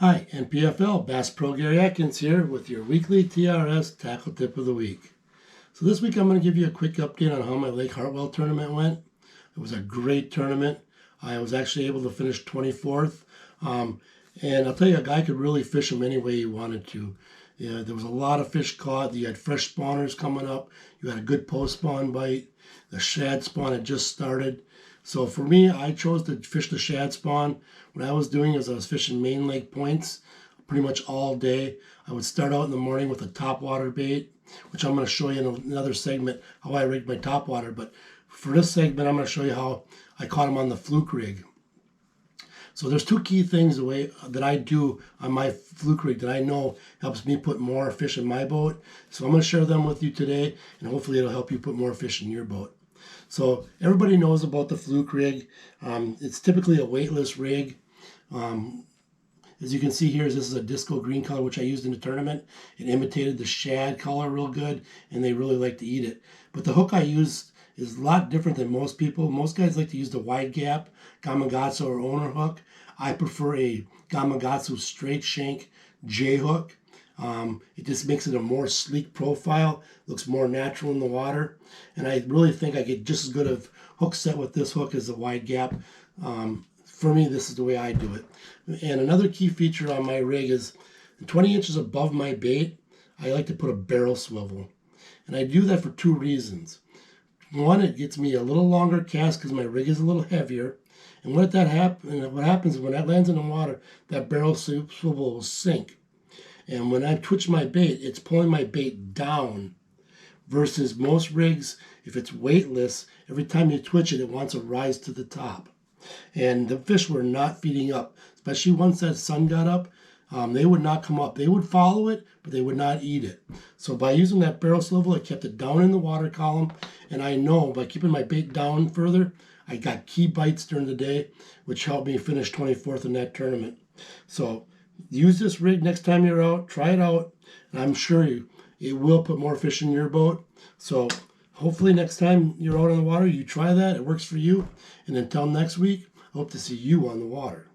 Hi, NPFL, Bass Pro Gary Adkins here with your weekly TRS Tackle Tip of the Week. So this week I'm going to give you a quick update on how my Lake Hartwell tournament went. It was a great tournament. I was actually able to finish 24th. And I'll tell you, a guy could really fish them any way he wanted to. Yeah, there was a lot of fish caught. You had fresh spawners coming up. You had a good post spawn bite. The shad spawn had just started. So for me, I chose to fish the shad spawn. What I was doing is I was fishing main lake points pretty much all day. I would start out in the morning with a topwater bait, which I'm going to show you in another segment how I rigged my topwater. But for this segment, I'm going to show you how I caught them on the Fluke rig. So there's two key things the way that I do on my Fluke rig that I know helps me put more fish in my boat. So I'm going to share them with you today, and hopefully it'll help you put more fish in your boat. So everybody knows about the Fluke rig. It's typically a weightless rig. As you can see here, this is a disco green color, which I used in the tournament. It imitated the shad color real good, and they really like to eat it. But the hook I used is a lot different than most people. Most guys like to use the wide gap Gamakatsu or owner hook. I prefer a Gamakatsu straight shank J hook. It just makes it a more sleek profile, looks more natural in the water, and I really think I get just as good of hook set with this hook as the wide gap. For me, this is the way I do it. And another key feature on my rig is 20 inches above my bait, I like to put a barrel swivel. And I do that for two reasons. One, it gets me a little longer cast because my rig is a little heavier. And what happens is when that lands in the water, that barrel swivel will sink. And when I twitch my bait, it's pulling my bait down versus most rigs, if it's weightless, every time you twitch it, it wants to rise to the top. And the fish were not feeding up, especially once that sun got up. They would not come up. They would follow it, but they would not eat it. So by using that barrel swivel, I kept it down in the water column. And I know by keeping my bait down further, I got key bites during the day, which helped me finish 24th in that tournament. So use this rig next time you're out. Try it out, and I'm sure it will put more fish in your boat. So hopefully next time you're out on the water, you try that. It works for you. And until next week, I hope to see you on the water.